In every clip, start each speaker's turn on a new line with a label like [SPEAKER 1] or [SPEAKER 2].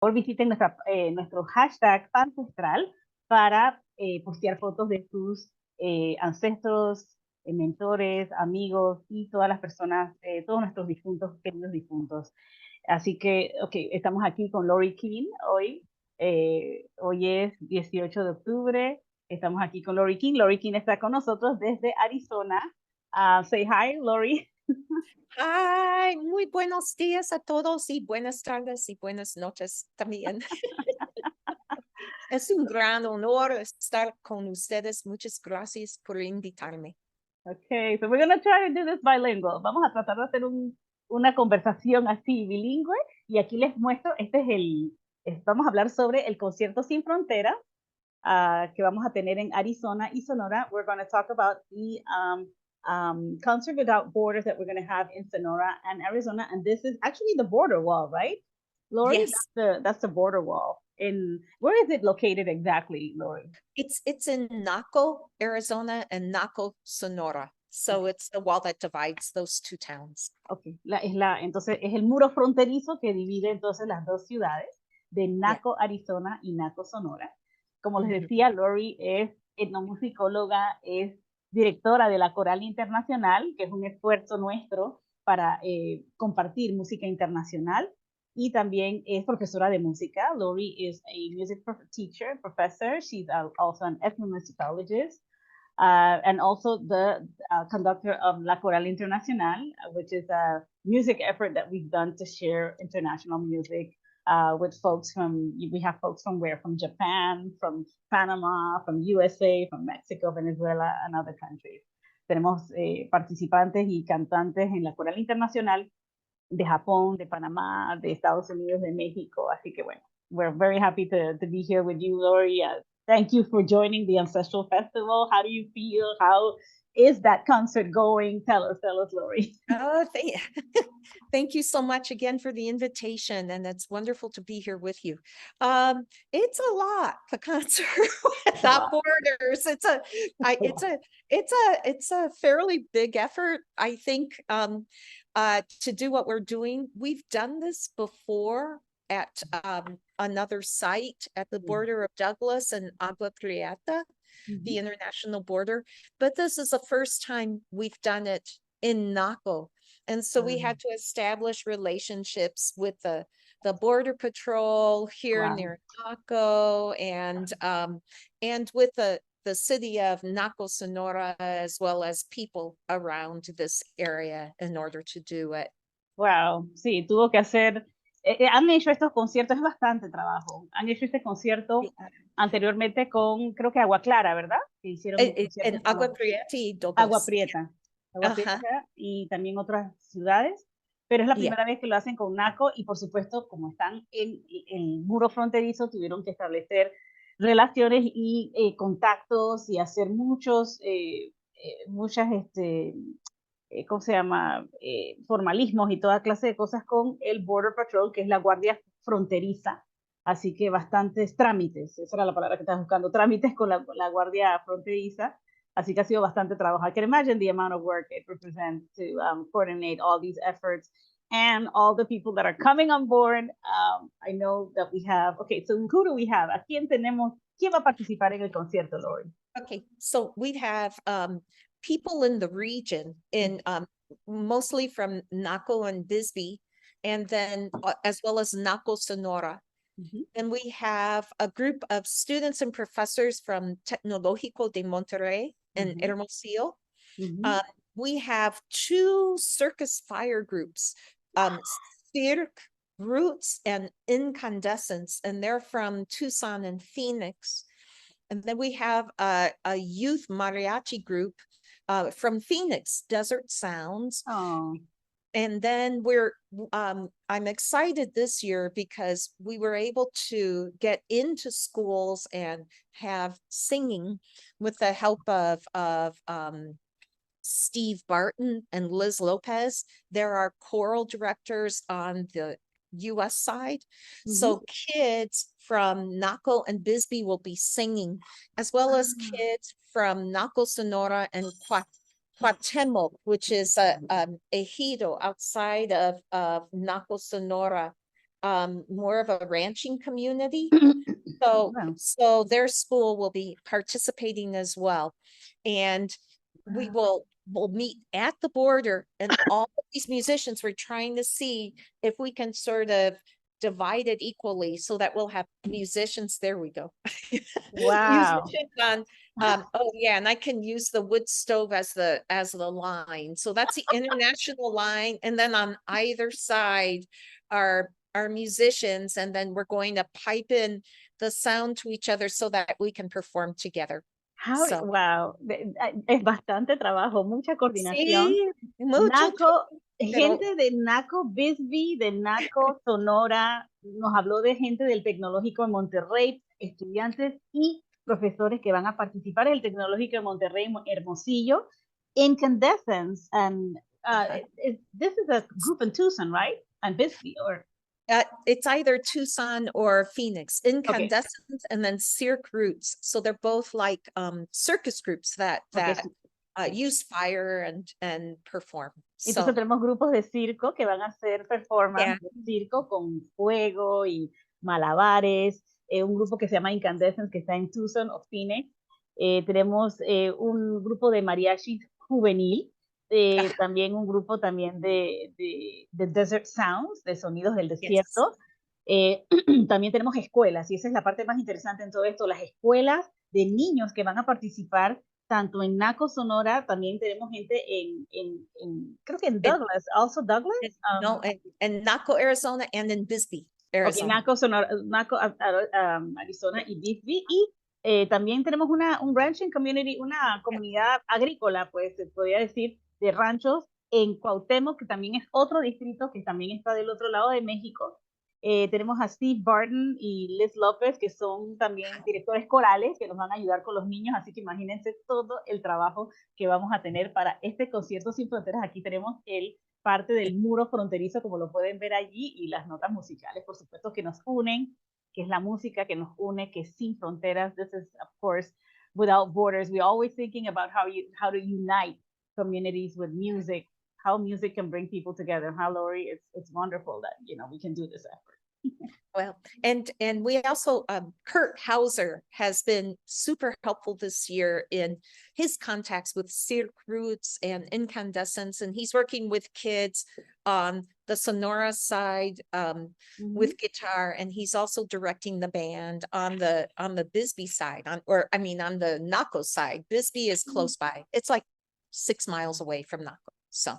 [SPEAKER 1] favor visiten nuestro hashtag ancestral para postear fotos de sus ancestros, mentores, amigos y todas las personas, todos nuestros difuntos, queridos difuntos. Así que, ok, estamos aquí con Lori Keyne hoy. Hoy es 18 de octubre. Estamos aquí con Lori Keyne. Lori Keyne está con nosotros desde Arizona. Say hi, Lori.
[SPEAKER 2] Ay, muy buenos días a todos y buenas tardes y buenas noches también. Es un gran honor estar con ustedes. Muchas gracias por invitarme.
[SPEAKER 1] Okay, so we're going to try to do this bilingual. Vamos a tratar de hacer una conversación así bilingüe y aquí les muestro, vamos a hablar sobre el concierto Sin Fronteras que vamos a tener en Arizona y Sonora. We're going to talk about the concert without borders that we're going to have in Sonora and Arizona, and this is actually the border wall, right, Lori?
[SPEAKER 2] Yes,
[SPEAKER 1] That's the border wall. Where is it located exactly, Lori?
[SPEAKER 2] it's in Naco, Arizona, and Naco, Sonora. So
[SPEAKER 1] Okay.
[SPEAKER 2] it's the wall that divides those two towns.
[SPEAKER 1] Okay. Entonces es el muro fronterizo que divide entonces las dos ciudades de
[SPEAKER 2] Yeah.
[SPEAKER 1] Naco, Arizona y Naco, Sonora. Como les
[SPEAKER 2] Mhm.
[SPEAKER 1] decía, Lori es etnomusicóloga, es directora de la Coral Internacional, que es un esfuerzo nuestro para compartir música internacional, y también es profesora de música. Lori is a music teacher, professor. She's also an ethnomusicologist. And also the conductor of La Coral Internacional, which is a music effort that we've done to share international music with folks we have folks from where? From Japan, from Panama, from USA, from Mexico, Venezuela, and other countries. Tenemos participantes y cantantes en la Coral Internacional de Japón, de Panamá, de Estados Unidos, de México. Así que bueno, we're very happy to be here with you, Lori. Thank you for joining the Ancestral Festival. How do you feel? How is that concert going? Tell us, Lori.
[SPEAKER 2] Oh, thank you so much again for the invitation, and it's wonderful to be here with you. It's a lot, the concert without borders. It's a fairly big effort, I think, to do what we're doing. We've done this before at another site at the border of Douglas and Agua Prieta, the international border, but this is the first time we've done it in Naco. And so we had to establish relationships with the border patrol here near Naco and with the city of Naco, Sonora, as well as people around this area in order to do it.
[SPEAKER 1] Wow, sí, tuvo que hacer, han hecho estos conciertos, es bastante trabajo. Han hecho este concierto anteriormente con, creo que Agua Clara, ¿verdad? Que hicieron un concierto
[SPEAKER 2] En Agua Prieta y
[SPEAKER 1] Agua
[SPEAKER 2] Douglas.
[SPEAKER 1] Prieta. Agua Prieta y también otras ciudades, pero es la primera vez que lo hacen con NACO y por supuesto, como están en el muro fronterizo, tuvieron que establecer relaciones y contactos y hacer muchas, ¿cómo se llama? Formalismos y toda clase de cosas con el Border Patrol, que es la guardia fronteriza. Así que bastantes trámites, esa era la palabra que estaba buscando, trámites con la guardia fronteriza. Así que ha sido bastante trabajo. I can imagine the amount of work it represents to coordinate all these efforts and all the people that are coming on board. I know that we have, okay, so who do we have? ¿A quién tenemos? ¿Quién va a participar en el concierto, Lori?
[SPEAKER 2] Okay, so we have people in the region, in mostly from Naco and Bisbee, and then as well as Naco, Sonora. And we have a group of students and professors from Tecnológico de Monterrey and Hermosillo. We have two circus fire groups, Cirque, Roots, and Incandescence, and they're from Tucson and Phoenix. And then we have a youth mariachi group from Phoenix, Desert Sounds.
[SPEAKER 1] Oh.
[SPEAKER 2] And then I'm excited this year because we were able to get into schools and have singing with the help of Steve Barton and Liz Lopez. There are choral directors on the US side. So kids from Naco and Bisbee will be singing, as well as kids from Naco, Sonora, and Cuauhtemoc, which is a ejido outside of Naco, Sonora. more of a ranching community.
[SPEAKER 1] Wow.
[SPEAKER 2] So their school will be participating as well. And we'll meet at the border, and all of these musicians, we're trying to see if we can sort of divide it equally so that we'll have musicians. There we go.
[SPEAKER 1] Wow.
[SPEAKER 2] Musicians on oh yeah, and I can use the wood stove as the line. So that's the international line. And then on either side are musicians, and then we're going to pipe in the sound to each other so that we can perform together. So
[SPEAKER 1] Wow, es bastante trabajo, mucha coordinación.
[SPEAKER 2] sí, mucho,
[SPEAKER 1] Naco,
[SPEAKER 2] pero
[SPEAKER 1] gente de Naco Bisbee, de Naco Sonora, nos habló de gente del Tecnológico de Monterrey, estudiantes y profesores que van a participar en el Tecnológico de Monterrey Hermosillo. Incandescence, and this is a group in Tucson, right? And Bisbee, or
[SPEAKER 2] it's either Tucson or Phoenix.
[SPEAKER 1] okay,
[SPEAKER 2] Incandescent and then Cirque Roots. So they're both like circus groups that
[SPEAKER 1] okay.
[SPEAKER 2] use fire and perform.
[SPEAKER 1] Entonces
[SPEAKER 2] So
[SPEAKER 1] tenemos grupos de circo que van a hacer performance de circo con fuego y malabares. Un grupo que se llama Incandescence, que está en Tucson o Phoenix. Tenemos un grupo de mariachi juvenil. También un grupo también de Desert Sounds, de sonidos del desierto. También tenemos escuelas, y esa es la parte más interesante en todo esto, las escuelas de niños que van a participar tanto en Naco, Sonora, también tenemos gente creo que en Douglas, also Douglas.
[SPEAKER 2] No, en Naco, Arizona, and in Bisbee, Arizona.
[SPEAKER 1] Okay, Naco, Sonora, Naco, Arizona y Bisbee. Y también tenemos un ranching community, una comunidad agrícola, pues se podría decir, de ranchos en Cuauhtémoc, que también es otro distrito que también está del otro lado de México. Tenemos a Steve Barton y Liz López, que son también directores corales que nos van a ayudar con los niños, así que imagínense todo el trabajo que vamos a tener para este concierto sin fronteras. Aquí tenemos parte del muro fronterizo, como lo pueden ver allí, y las notas musicales, por supuesto, que nos unen, que es la música que nos une, que es sin fronteras. This is, of course, without borders. We're always thinking about how to unite communities with music, how music can bring people together. How, Lori, it's wonderful that, we can do this effort.
[SPEAKER 2] Well, and we also, Kurt Hauser has been super helpful this year in his contacts with Cirque Roots and Incandescence, and he's working with kids on the Sonora side with guitar, and he's also directing the band on the Bisbee side, on the Naco side. Bisbee is close by. It's like 6 miles away from Naco. So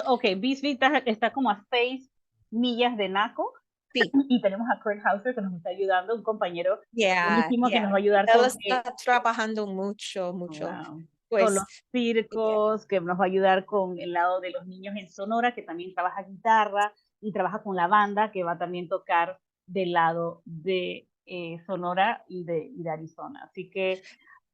[SPEAKER 1] okay, Bisbee está como a 6 millas de Naco. Sí. Y tenemos a Kurt Hauser que nos está ayudando, un compañero buenísimo que nos va a ayudar
[SPEAKER 2] Él está trabajando mucho.
[SPEAKER 1] Pues, con los circos, que nos va a ayudar con el lado de los niños en Sonora, que también trabaja guitarra y trabaja con la banda, que va a también tocar del lado de Sonora y de Arizona. Así que,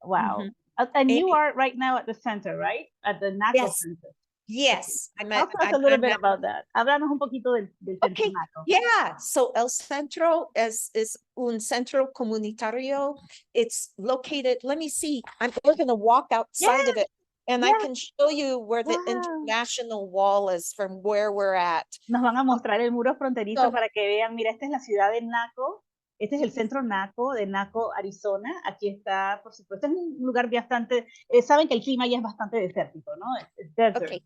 [SPEAKER 1] wow. And you are right now at the center, right? At the Naco Center.
[SPEAKER 2] Yes,
[SPEAKER 1] Tell us a little bit about that. Háblanos un poquito del Centro Naco.
[SPEAKER 2] Yeah, so El Centro is un centro comunitario. It's located, let me see, we're going to walk outside of it, and I can show you where the international wall is from where we're at.
[SPEAKER 1] Nos van a mostrar el muro fronterizo para que vean, mira, esta es la ciudad de Naco. Este es el centro Naco, de Naco, Arizona. Aquí está, por supuesto, es un lugar bastante, saben que el clima ya es bastante desértico, ¿no? Es desert.
[SPEAKER 2] Okay.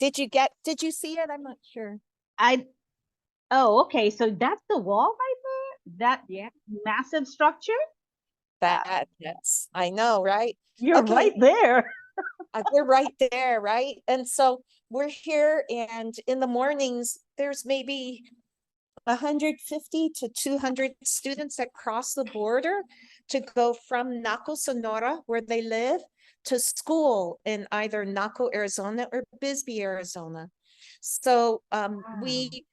[SPEAKER 2] Did you see it? I'm not sure.
[SPEAKER 1] Okay, so that's the wall right there? That massive structure?
[SPEAKER 2] Yes, I know, right?
[SPEAKER 1] You're right there.
[SPEAKER 2] We're right there, right? And so we're here, and in the mornings, there's maybe 150 to 200 students that cross the border to go from Naco, Sonora, where they live, to school in either Naco, Arizona or Bisbee, Arizona. So we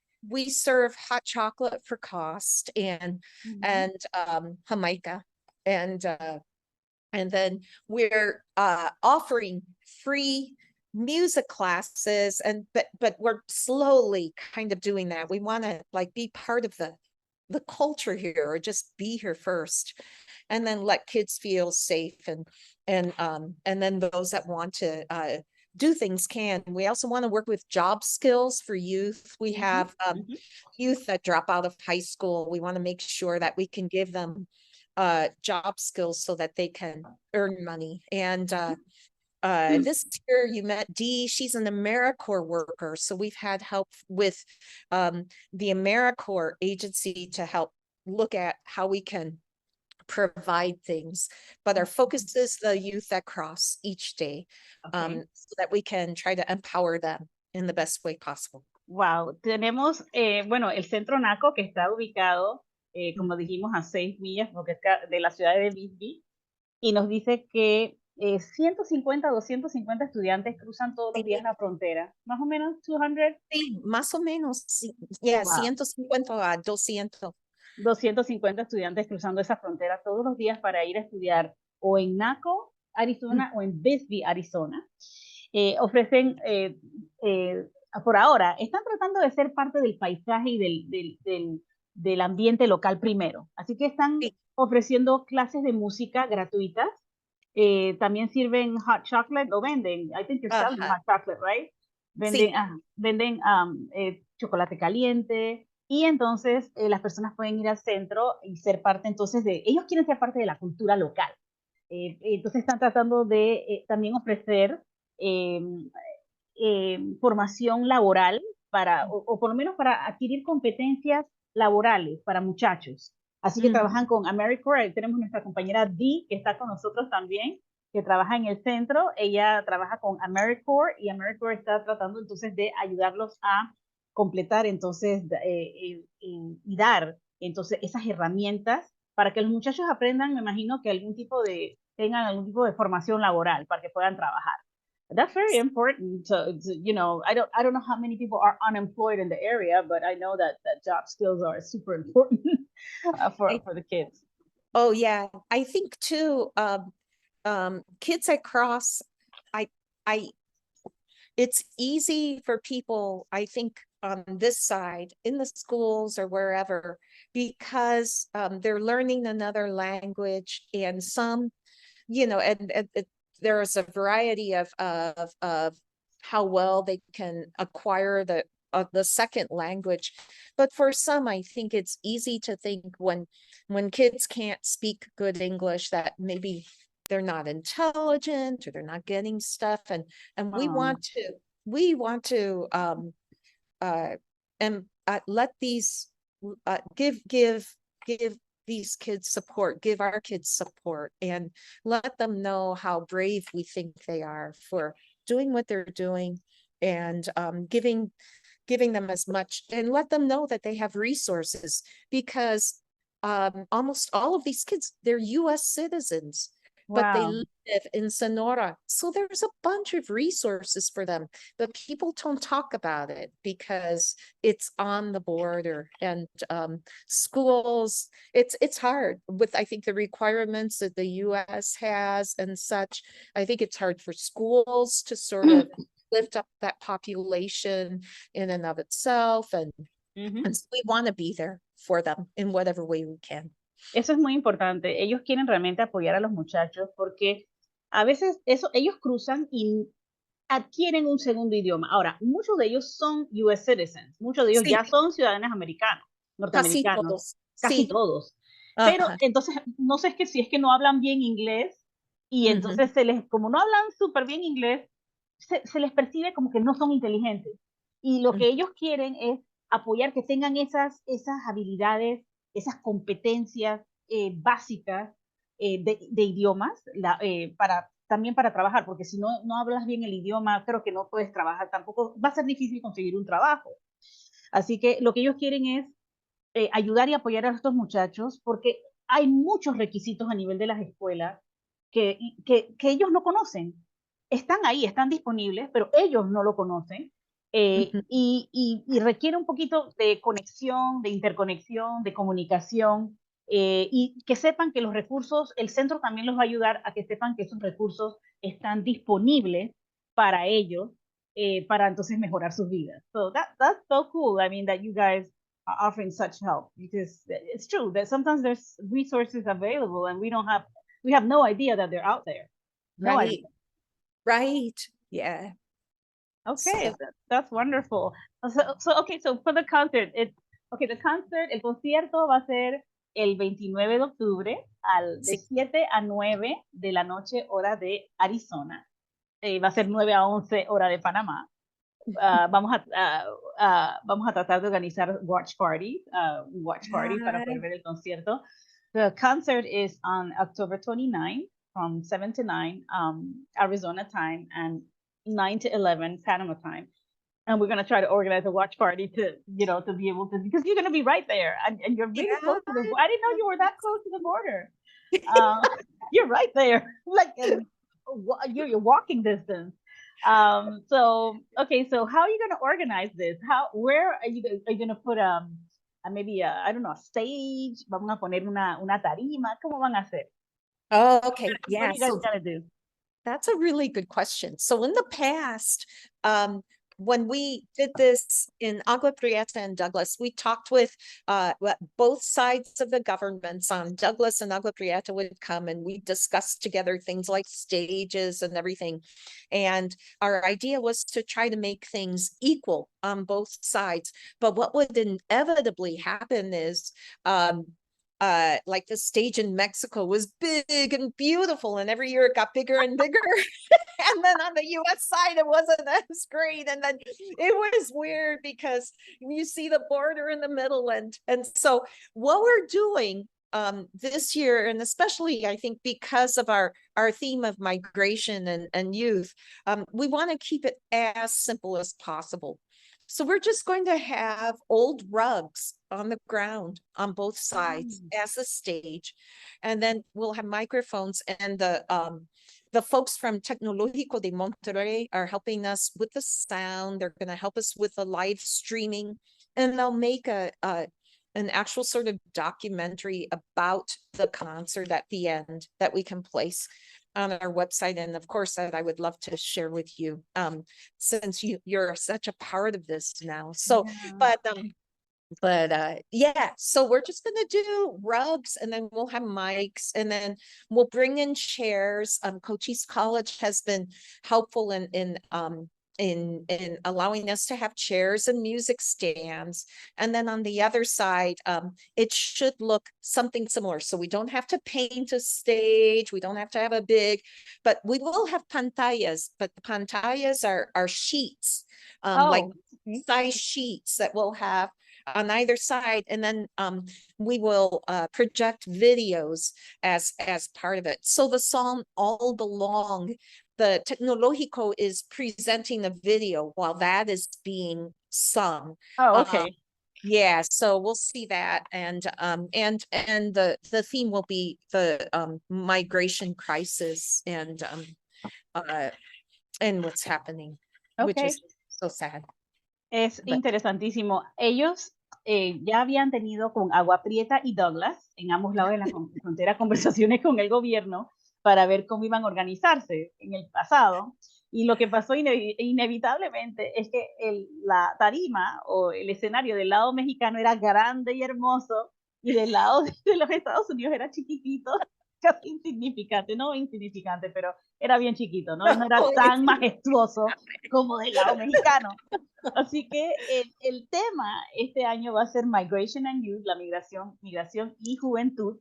[SPEAKER 2] serve hot chocolate for cost and Jamaica, and then we're offering free music classes, but we're slowly kind of doing that. We want to be part of the culture here, or just be here first, and then let kids feel safe, and then those that want to do things can. We also want to work with job skills for youth. We have youth that drop out of high school. We want to make sure that we can give them job skills so that they can earn money. And this year you met Dee. She's an AmeriCorps worker. So we've had help with the AmeriCorps agency to help look at how we can provide things, but our focus is the youth that cross each day, so that we can try to empower them in the best way possible.
[SPEAKER 1] Wow, tenemos, bueno, el centro NACO que está ubicado, como dijimos, a 6 millas porque de la ciudad de Bisbee, y nos dice que 150, 250 estudiantes cruzan todos los días la frontera, más o menos 200.
[SPEAKER 2] Sí, más o menos, sí. Yeah,
[SPEAKER 1] Wow.
[SPEAKER 2] 150 a 200.
[SPEAKER 1] 250 estudiantes cruzando esa frontera todos los días para ir a estudiar o en Naco, Arizona, o en Bisbee, Arizona. Ofrecen, por ahora, están tratando de ser parte del paisaje y del ambiente local primero. Así que están ofreciendo clases de música gratuitas. También sirven hot chocolate, lo venden. I think you're selling hot chocolate, right? Venden, venden chocolate caliente. Y entonces las personas pueden ir al centro y ser parte entonces ellos quieren ser parte de la cultura local. Entonces están tratando de también ofrecer formación laboral o por lo menos para adquirir competencias laborales para muchachos. Así que trabajan con AmeriCorps. Tenemos nuestra compañera Dee, que está con nosotros también, que trabaja en el centro. Ella trabaja con AmeriCorps y AmeriCorps está tratando entonces de ayudarlos a completar entonces y dar entonces esas herramientas para que los muchachos aprendan, me imagino que tengan algún tipo de formación laboral para que puedan trabajar. That's very important. So, you know, I don't know how many people are unemployed in the area, but I know that job skills are super important for the kids.
[SPEAKER 2] Oh yeah, I think too. Kids that cross, it's easy for people, I think, on this side in the schools or wherever, because they're learning another language, and some, you know, and there's a variety of how well they can acquire the second language. But for some, I think it's easy to think when kids can't speak good English that maybe they're not intelligent or they're not getting stuff, and we want to let these give these kids support, give our kids support, and let them know how brave we think they are for doing what they're doing, and giving them as much, and let them know that they have resources, because almost all of these kids, they're US citizens. But they live in Sonora. So there's a bunch of resources for them, but people don't talk about it because it's on the border, and schools, it's hard with, I think, the requirements that the US has and such. I think it's hard for schools to sort of lift up that population in and of itself. And so we want to be there for them in whatever way we can.
[SPEAKER 1] Eso es muy importante. Ellos quieren realmente apoyar a los muchachos porque a veces ellos cruzan y adquieren un segundo idioma. Ahora, muchos de ellos son US citizens, muchos de ellos ya son ciudadanos americanos, norteamericanos, casi todos. Pero entonces, no sé si es que no hablan bien inglés y entonces como no hablan súper bien inglés, se les percibe como que no son inteligentes. Y lo que ellos quieren es apoyar que tengan esas habilidades, esas competencias básicas de idiomas también para trabajar, porque si no hablas bien el idioma, creo que no puedes trabajar tampoco, va a ser difícil conseguir un trabajo. Así que lo que ellos quieren es ayudar y apoyar a estos muchachos, porque hay muchos requisitos a nivel de las escuelas que ellos no conocen. Están ahí, están disponibles, pero ellos no lo conocen. Y requiere un poquito de conexión, de interconexión, de comunicación, y que sepan que los recursos, el centro también los va a ayudar a que sepan que esos recursos están disponibles para ellos, para entonces mejorar sus vidas. So that's so cool. I mean, that you guys are offering such help, because it's true that sometimes there's resources available and we have no idea that they're out there. No idea.
[SPEAKER 2] Right. Yeah.
[SPEAKER 1] Okay,
[SPEAKER 2] So,
[SPEAKER 1] that's wonderful. Okay, so for the concert, el concierto va a ser el 29 de octubre de
[SPEAKER 2] sí.
[SPEAKER 1] 7 a 9 de la noche, hora de Arizona. Va a ser 9 a 11 hora de Panamá. Vamos a tratar de organizar un watch party para poder ver el concierto. The concert is on October 29 from 7 to 9 Arizona time and 9 to 11 Panama time. And we're going to try to organize a watch party to, to be able to, because you're going to be right there and you're really
[SPEAKER 2] Yeah.
[SPEAKER 1] close to the, I didn't know you were that close to the border. You're right there, like you're walking distance. So how are you going to organize this? Where are you going to put maybe I don't know, a stage? Vamos a poner una tarima. ¿Cómo van a hacer?
[SPEAKER 2] Oh, okay.
[SPEAKER 1] What
[SPEAKER 2] Yeah.
[SPEAKER 1] are you guys
[SPEAKER 2] So
[SPEAKER 1] going to do?
[SPEAKER 2] that's a really good question. So in the past, when we did this in Agua Prieta and Douglas, we talked with both sides of the governments. Douglas and Agua Prieta would come and we discussed together things like stages and everything. And our idea was to try to make things equal on both sides. But what would inevitably happen is like the stage in Mexico was big and beautiful, and every year it got bigger and bigger. And then on the US side, it wasn't as great. And then it was weird because you see the border in the middle. And so what we're doing this year, and especially I think because of our theme of migration and youth, we want to keep it as simple as possible. So we're just going to have old rugs on the ground on both sides as a stage. And then we'll have microphones, and the folks from Tecnológico de Monterrey are helping us with the sound. They're going to help us with the live streaming, and they'll make an actual sort of documentary about the concert at the end that we can place on our website. And of course, that I would love to share with you, since you're such a part of this now. So,
[SPEAKER 1] Yeah.
[SPEAKER 2] but yeah, so we're just gonna do rugs, and then we'll have mics, and then we'll bring in chairs. Cochise College has been helpful in allowing us to have chairs and music stands. And then on the other side, it should look something similar. So we don't have to paint a stage, we don't have to have a big, but we will have pantallas, but the pantallas are sheets, like size sheets that we'll have on either side. And then we will project videos as part of it. So the song All Belong, the Tecnológico is presenting a video while that is being sung.
[SPEAKER 1] Okay.
[SPEAKER 2] Yeah, so we'll see that, and the theme will be the migration crisis and what's happening, which is
[SPEAKER 1] Okay.
[SPEAKER 2] so sad.
[SPEAKER 1] Es
[SPEAKER 2] But
[SPEAKER 1] interesantísimo. Ellos ya habían tenido con Agua Prieta y Douglas, en ambos lados de la frontera, conversaciones con el gobierno para ver cómo iban a organizarse en el pasado. Y lo que pasó inevitablemente es que la tarima o el escenario del lado mexicano era grande y hermoso, y del lado de los Estados Unidos era chiquitito, casi insignificante, no insignificante, pero era bien chiquito, ¿no? No era tan majestuoso como del lado mexicano. Así que el tema este año va a ser Migration and Youth, la migración y juventud,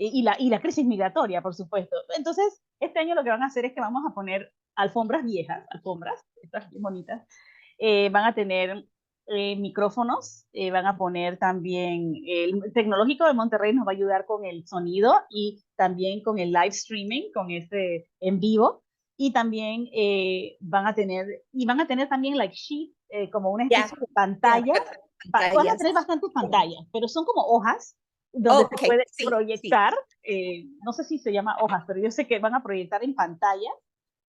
[SPEAKER 1] y la crisis migratoria, por supuesto. Entonces, este año lo que van a hacer es que vamos a poner alfombras viejas, estas bonitas, van a tener micrófonos, van a poner también, el Tecnológico de Monterrey nos va a ayudar con el sonido y también con el live streaming, con este en vivo, y también van a tener también like sheet, como una
[SPEAKER 2] yeah,
[SPEAKER 1] especie de pantalla. Van a
[SPEAKER 2] yes.
[SPEAKER 1] tener bastantes pantallas, pero son como hojas donde se
[SPEAKER 2] Okay,
[SPEAKER 1] puede
[SPEAKER 2] sí, sí.
[SPEAKER 1] proyectar, no sé si se llama hojas, pero yo sé que van a proyectar en pantalla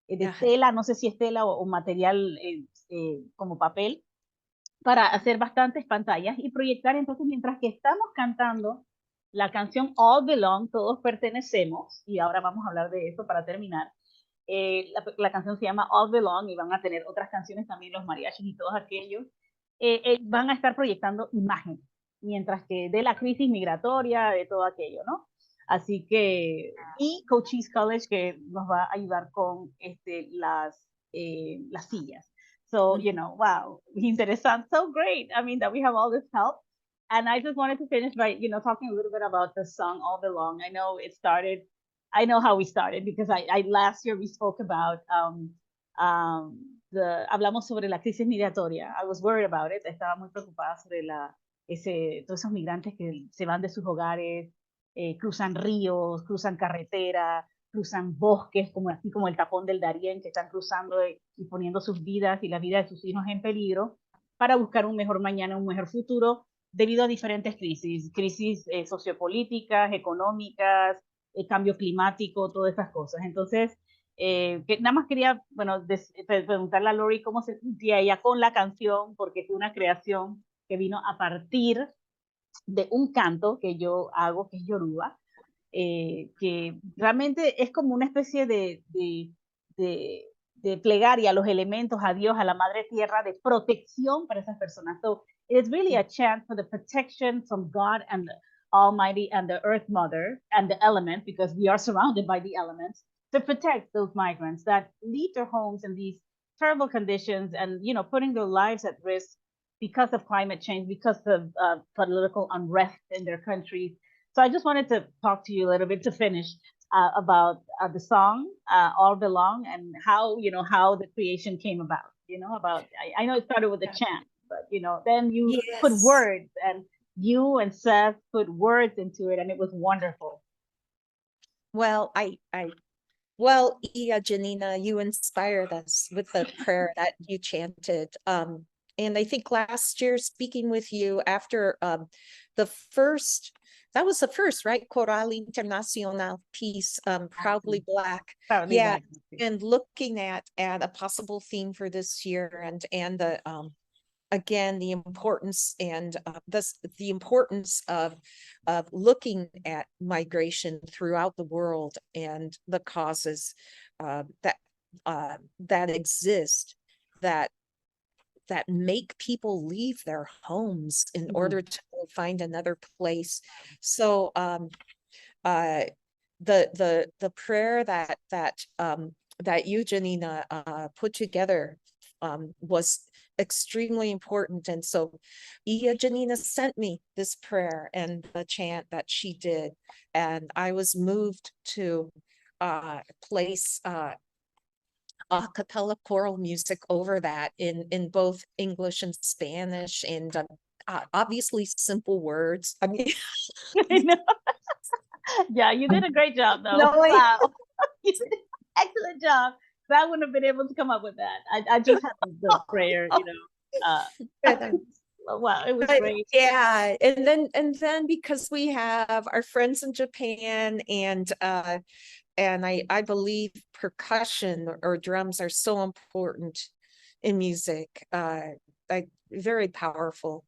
[SPEAKER 1] de tela, no sé si es tela o material como papel, para hacer bastantes pantallas y proyectar. Entonces, mientras que estamos cantando la canción All Belong, todos pertenecemos, y ahora vamos a hablar de eso para terminar. La canción se llama All Belong y van a tener otras canciones también, los mariachis y todos aquellos. Van a estar proyectando imágenes, mientras que de la crisis migratoria, de todo aquello, ¿no? Así que, y Cochise College que nos va a ayudar con las sillas. So, you know, wow, it sounds so great. I mean, that we have all this help. And I just wanted to finish by, you know, talking a little bit about the song All Belong. I know it started, I know how we started because I last year we spoke about hablamos sobre la crisis migratoria. I was worried about it. Estaba muy preocupada sobre todos esos migrantes que se van de sus hogares, cruzan ríos, cruzan carretera, cruzan bosques, como así como el tapón del Darién, que están cruzando y poniendo sus vidas y la vida de sus hijos en peligro para buscar un mejor mañana, un mejor futuro, debido a diferentes crisis sociopolíticas, económicas, cambio climático, todas esas cosas. Entonces, nada más quería, bueno, preguntarle a Lori cómo se sentía ella con la canción, porque fue una creación que vino a partir de un canto que yo hago, que es Yoruba, que realmente es como una especie de, de plegaria a los elementos, a Dios, a la Madre Tierra, de protección para esas personas. So it's really a chant for the protection from God and the Almighty and the Earth Mother and the element, because we are surrounded by the elements, to protect those migrants that leave their homes in these terrible conditions and, you know, putting their lives at risk because of climate change, because of political unrest in their countries. So I just wanted to talk to you a little bit to finish about the song "All Belong" and how, you know, how the creation came about. You know, about I know it started with a chant, but you know, then you put
[SPEAKER 2] Yes.
[SPEAKER 1] words, and you and Seth put words into it, and it was wonderful.
[SPEAKER 2] Well, well, Iya Janina, you inspired us with the prayer that you chanted. And I think last year speaking with you after the first, that was the first, right? Coral Internacional piece, Proudly Black.
[SPEAKER 1] Proudly
[SPEAKER 2] Yeah.
[SPEAKER 1] Black.
[SPEAKER 2] And looking at a possible theme for this year and the again the importance and the importance of looking at migration throughout the world and the causes that exist that make people leave their homes in order to find another place. So the prayer that you, Janina, put together was extremely important. And so Iya Janina sent me this prayer and the chant that she did. And I was moved to place a cappella choral music over that in both English and Spanish, and obviously simple words. I mean,
[SPEAKER 1] yeah, you did a great job, though.
[SPEAKER 2] no,
[SPEAKER 1] Wow, you did an excellent job. I wouldn't have been able to come up with that. I just had the prayer, you know. Wow, it was great.
[SPEAKER 2] Yeah, and then because we have our friends in Japan and I believe percussion or drums are so important in music. Like very powerful.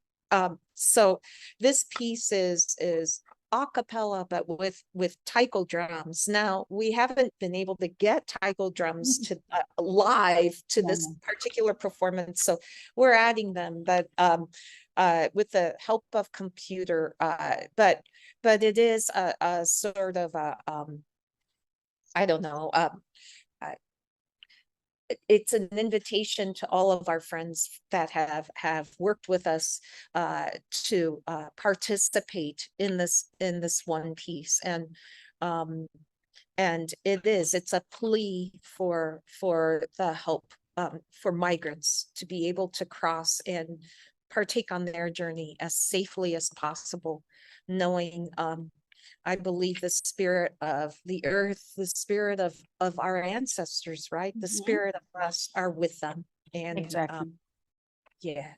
[SPEAKER 2] So this piece is a cappella, but with taiko drums. Now we haven't been able to get taiko drums to live to this particular performance, so we're adding them, but with the help of computer. But it is a sort of a I don't know. It's an invitation to all of our friends that have worked with us to participate in this one piece, and it's a plea for the help for migrants to be able to cross and partake on their journey as safely as possible, knowing I believe the spirit of the earth, the spirit of our ancestors, right? The spirit of us are with them. And
[SPEAKER 1] exactly.
[SPEAKER 2] Yeah.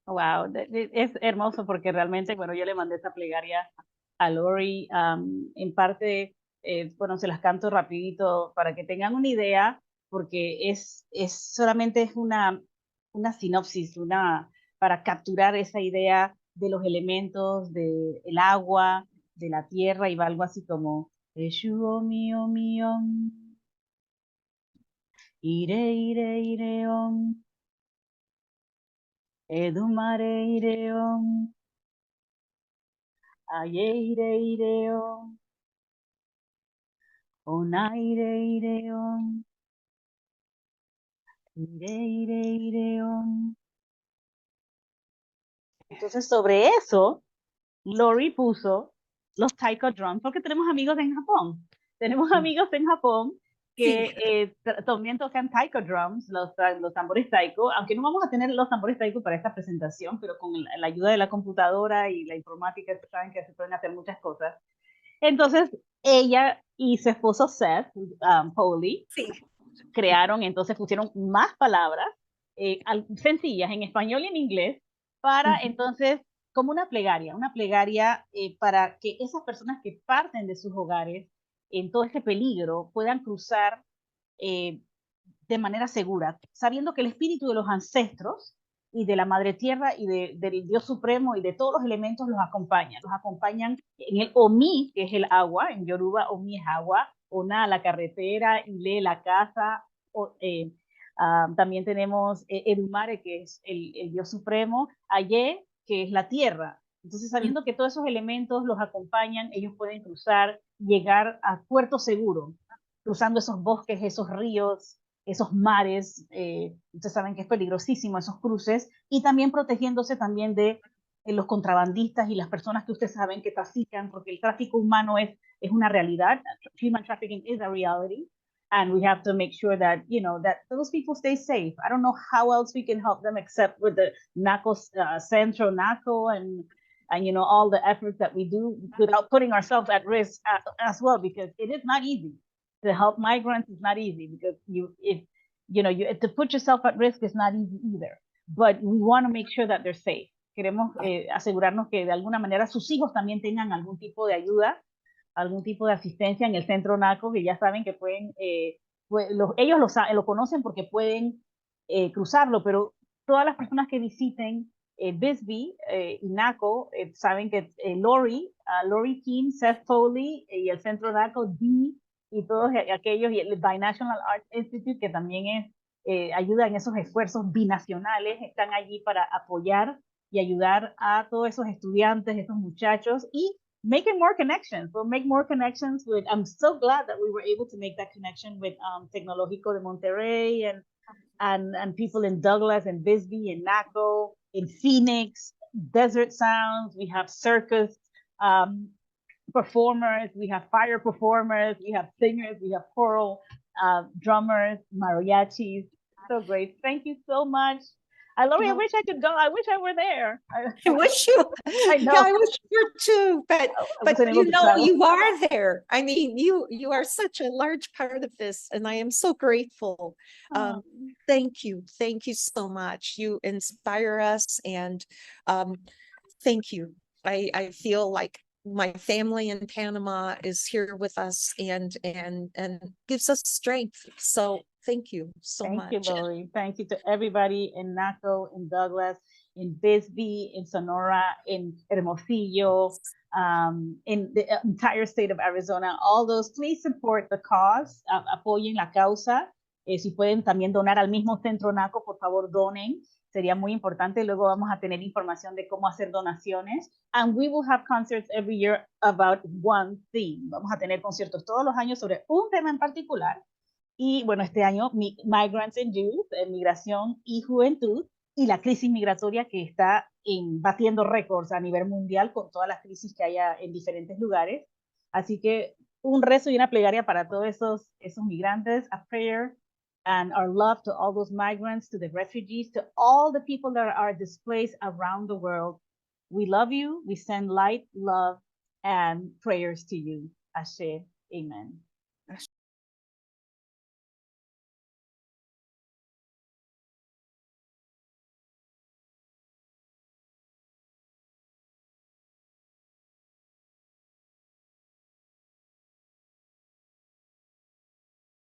[SPEAKER 1] Wow, es hermoso porque realmente, bueno, yo le mandé esa plegaria a Lori, en parte, bueno, se las canto rapidito para que tengan una idea, porque solamente es una sinopsis, para capturar esa idea de los elementos, del agua, de la tierra, y va algo así como Eshuo mío mío, ire ire ireon, edumare ireon, aye ire ireon, onaire ireon, Ire, ire, ire, Entonces, sobre eso, Lori puso los taiko drums, porque tenemos amigos en Japón. Tenemos amigos en Japón
[SPEAKER 2] Sí.
[SPEAKER 1] que también tocan taiko drums, los tambores taiko, aunque no vamos a tener los tambores taiko para esta presentación, pero con la ayuda de la computadora y la informática, saben que se pueden hacer muchas cosas. Entonces, ella y su esposo Seth, Foley,
[SPEAKER 2] Sí.
[SPEAKER 1] crearon, entonces pusieron más palabras sencillas en español y en inglés para entonces, como una plegaria para que esas personas que parten de sus hogares en todo este peligro puedan cruzar eh, de manera segura, sabiendo que el espíritu de los ancestros y de la madre tierra y del Dios supremo y de todos los elementos los acompañan en el Omi, que es el agua, en Yoruba Omi es agua, Ona la carretera, Ile la casa, o, también tenemos Edumare, que es el Dios supremo, Aye, que es la tierra. Entonces, sabiendo que todos esos elementos los acompañan, ellos pueden cruzar, llegar a puerto seguro, cruzando esos bosques, esos ríos, esos mares, ustedes saben que es peligrosísimo esos cruces, y también protegiéndose también de los contrabandistas y las personas que ustedes saben que trafican, porque el tráfico humano es una realidad. Human trafficking is a reality, and we have to make sure that, you know, that those people stay safe. I don't know how else we can help them except with the NACO, Centro NACO, and you know, all the efforts that we do without putting ourselves at risk as well, because it is not easy to help migrants. Is not easy because to put yourself at risk is not easy either. But we want to make sure that they're safe. Queremos asegurarnos que de alguna manera sus hijos también tengan algún tipo de ayuda, algún tipo de asistencia en el centro NACO, que ya saben que pueden, ellos lo conocen porque pueden cruzarlo, pero todas las personas que visiten Bisbee y NACO saben que Lori Keyne, Seth Foley y el centro NACO, y todos aquellos, y el Binational Arts Institute, que también ayuda en esos esfuerzos binacionales, están allí para apoyar y ayudar a todos esos estudiantes, esos muchachos, y making more connections. We'll make more connections with, I'm so glad that we were able to make that connection with Tecnológico de Monterrey and people in Douglas and Bisbee and Naco, in Phoenix, Desert Sounds, we have circus performers, we have fire performers, we have singers, we have choral drummers, mariachis. So great. Thank you so much. Lori, I wish I could go. I wish I were there.
[SPEAKER 2] I wish you.
[SPEAKER 1] I know.
[SPEAKER 2] Yeah, I wish you were too. But you know, you are there. I mean, you are such a large part of this, and I am so grateful. Thank you so much. You inspire us, and thank you. I feel like my family in Panama is here with us and gives us strength. So thank you so much.
[SPEAKER 1] Thank you, Lori. Thank you to everybody in Naco, in Douglas, in Bisbee, in Sonora, in Hermosillo, in the entire state of Arizona. All those, please support the cause, apoyen la causa. Si pueden también donar al mismo centro NACO, por favor donen. Sería muy importante. Luego vamos a tener información de cómo hacer donaciones. And we will have concerts every year about one theme. Vamos a tener conciertos todos los años sobre un tema en particular. Y bueno, este año, Migrants and Youth, migración y juventud, y la crisis migratoria que está batiendo récords a nivel mundial con todas las crisis que haya en diferentes lugares. Así que un rezo y una plegaria para todos esos migrantes, a prayer and our love to all those migrants, to the refugees, to all the people that are displaced around the world. We love you. We send light, love, and prayers to you. Ashe. Amen.